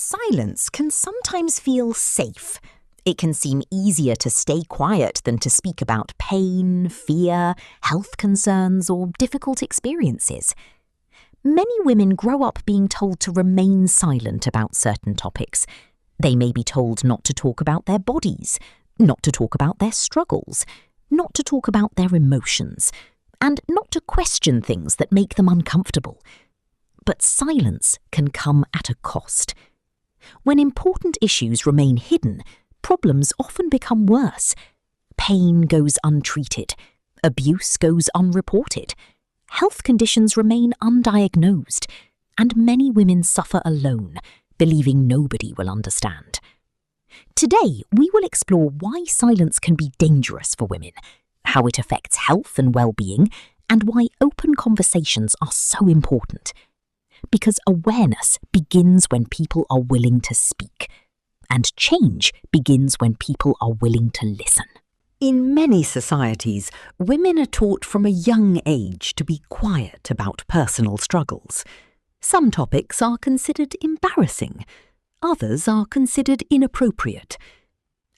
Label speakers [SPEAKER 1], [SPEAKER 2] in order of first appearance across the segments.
[SPEAKER 1] Silence can sometimes feel safe. It can seem easier to stay quiet than to speak about pain, fear, health concerns, or difficult experiences. Many women grow up being told to remain silent about certain topics. They may be told not to talk about their bodies, not to talk about their struggles, not to talk about their emotions, and not to question things that make them uncomfortable. But silence can come at a cost. When important issues remain hidden, problems often become worse. Pain goes untreated. Abuse goes unreported. Health conditions remain undiagnosed. And many women suffer alone, believing nobody will understand. Today, we will explore why silence can be dangerous for women, how it affects health and well-being, and why open conversations are so important. Because awareness begins when people are willing to speak, and change begins when people are willing to listen.
[SPEAKER 2] In many societies, women are taught from a young age to be quiet about personal struggles. Some topics are considered embarrassing, others are considered inappropriate.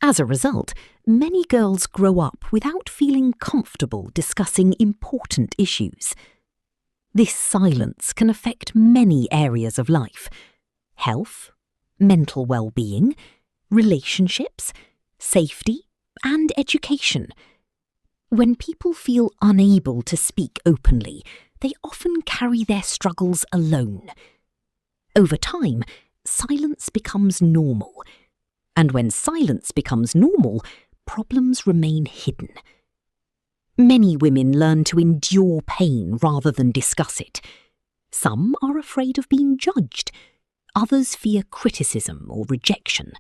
[SPEAKER 2] As a result, many girls grow up without feeling comfortable discussing important issues. This silence can affect many areas of life: health, mental well-being, relationships, safety, and education. When people feel unable to speak openly, they often carry their struggles alone. Over time, silence becomes normal. And when silence becomes normal, problems remain hidden. Many women learn to endure pain rather than discuss it. Some are afraid of being judged. Others fear criticism or rejection.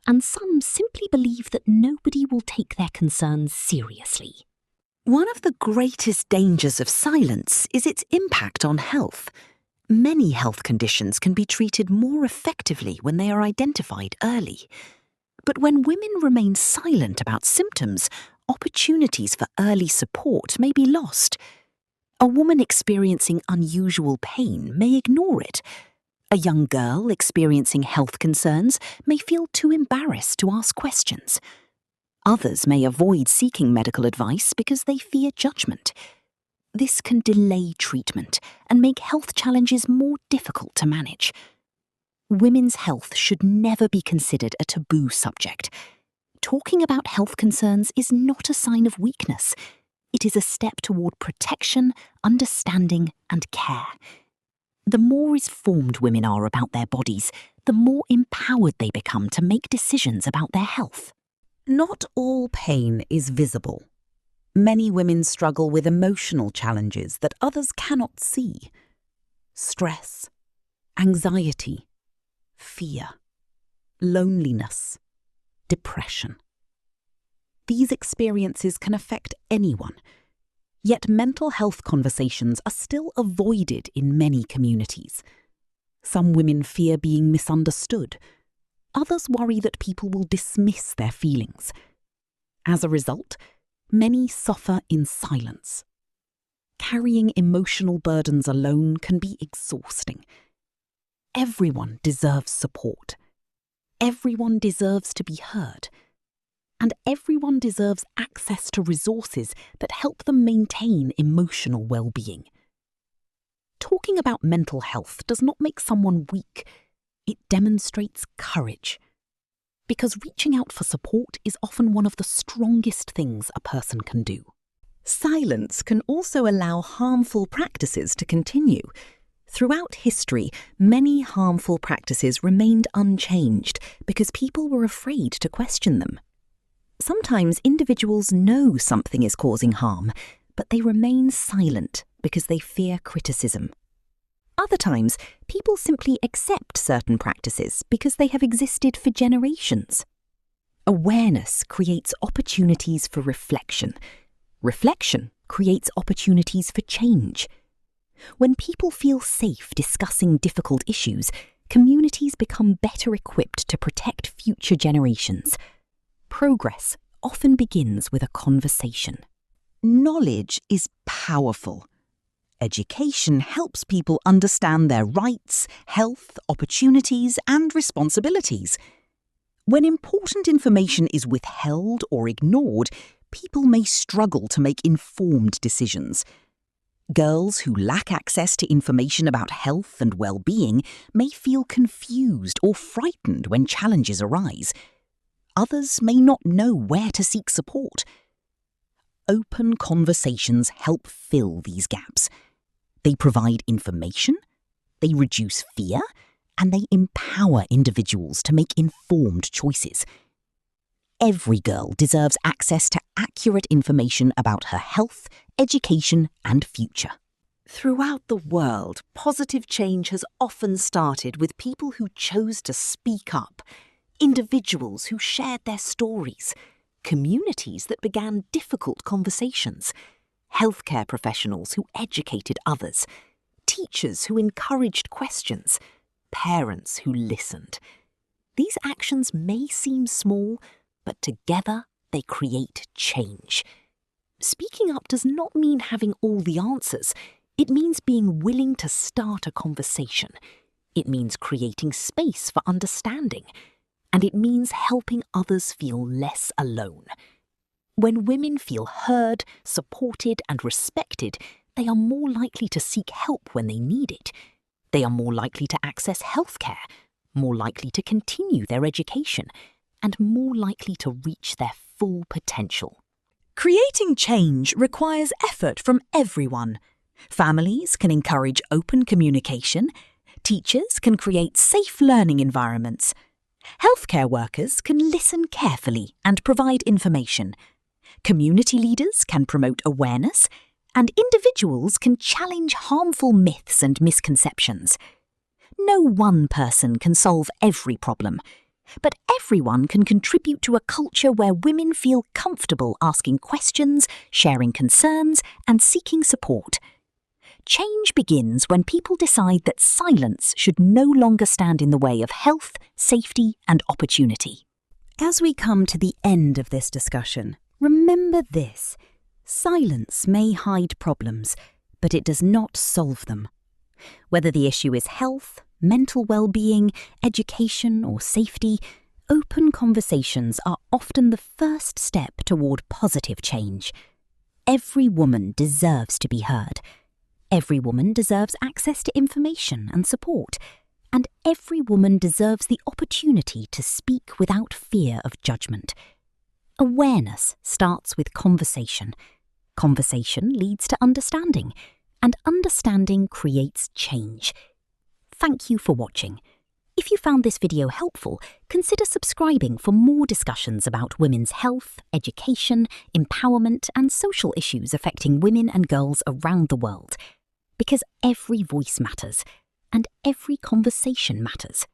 [SPEAKER 2] And some simply believe that nobody will take their concerns seriously.
[SPEAKER 3] One of the greatest dangers of silence is its impact on health. Many health conditions can be treated more effectively when they are identified early. But when women remain silent about symptoms, opportunities for early support may be lost. A woman experiencing unusual pain may ignore it. A young girl experiencing health concerns may feel too embarrassed to ask questions. Others may avoid seeking medical advice because they fear judgment. This can delay treatment and make health challenges more difficult to manage. Women's health should never be considered a taboo subject. Talking about health concerns is not a sign of weakness. It is a step toward protection, understanding, and care. The more informed women are about their bodies, the more empowered they become to make decisions about their health.
[SPEAKER 2] Not all pain is visible. Many women struggle with emotional challenges that others cannot see. Stress, anxiety, fear, loneliness, depression. These experiences can affect anyone, yet mental health conversations are still avoided in many communities. Some women fear being misunderstood. Others worry that people will dismiss their feelings. As a result, many suffer in silence. Carrying emotional burdens alone can be exhausting. Everyone deserves support. Everyone deserves to be heard. And everyone deserves access to resources that help them maintain emotional well-being. Talking about mental health does not make someone weak. It demonstrates courage. Because reaching out for support is often one of the strongest things a person can do. Silence can also allow harmful practices to continue. Throughout history, many harmful practices remained unchanged because people were afraid to question them. Sometimes individuals know something is causing harm, but they remain silent because they fear criticism. Other times, people simply accept certain practices because they have existed for generations. Awareness creates opportunities for reflection. Reflection creates opportunities for change. When people feel safe discussing difficult issues, communities become better equipped to protect future generations. Progress often begins with a conversation.
[SPEAKER 3] Knowledge is powerful.
[SPEAKER 2] Education helps people understand their rights, health, opportunities, and responsibilities. When important information is withheld or ignored, people may struggle to make informed decisions. Girls who lack access to information about health and well-being may feel confused or frightened when challenges arise. Others may not know where to seek support. Open conversations help fill these gaps. They provide information, they reduce fear, and they empower individuals to make informed choices. Every girl deserves access to accurate information about her health, education, and future.
[SPEAKER 3] Throughout the world, positive change has often started with people who chose to speak up, individuals who shared their stories, communities that began difficult conversations, healthcare professionals who educated others, teachers who encouraged questions, parents who listened. These actions may seem small, but together they create change. Speaking up does not mean having all the answers. It means being willing to start a conversation. It means creating space for understanding. And it means helping others feel less alone. When women feel heard, supported, and respected, they are more likely to seek help when they need it. They are more likely to access healthcare, more likely to continue their education, and more likely to reach their full potential.
[SPEAKER 2] Creating change requires effort from everyone. Families can encourage open communication. Teachers can create safe learning environments. Healthcare workers can listen carefully and provide information. Community leaders can promote awareness, and individuals can challenge harmful myths and misconceptions. No one person can solve every problem, but everyone can contribute to a culture where women feel comfortable asking questions, sharing concerns, and seeking support. Change begins when people decide that silence should no longer stand in the way of health, safety, and opportunity.
[SPEAKER 1] As we come to the end of this discussion, remember this: silence may hide problems, but it does not solve them. Whether the issue is health, mental well-being, education, or safety, open conversations are often the first step toward positive change. Every woman deserves to be heard. Every woman deserves access to information and support, and every woman deserves the opportunity to speak without fear of judgment. Awareness starts with conversation. Conversation leads to understanding, and understanding creates change. Thank you for watching. If you found this video helpful, consider subscribing for more discussions about women's health, education, empowerment, and social issues affecting women and girls around the world. Because every voice matters, and every conversation matters.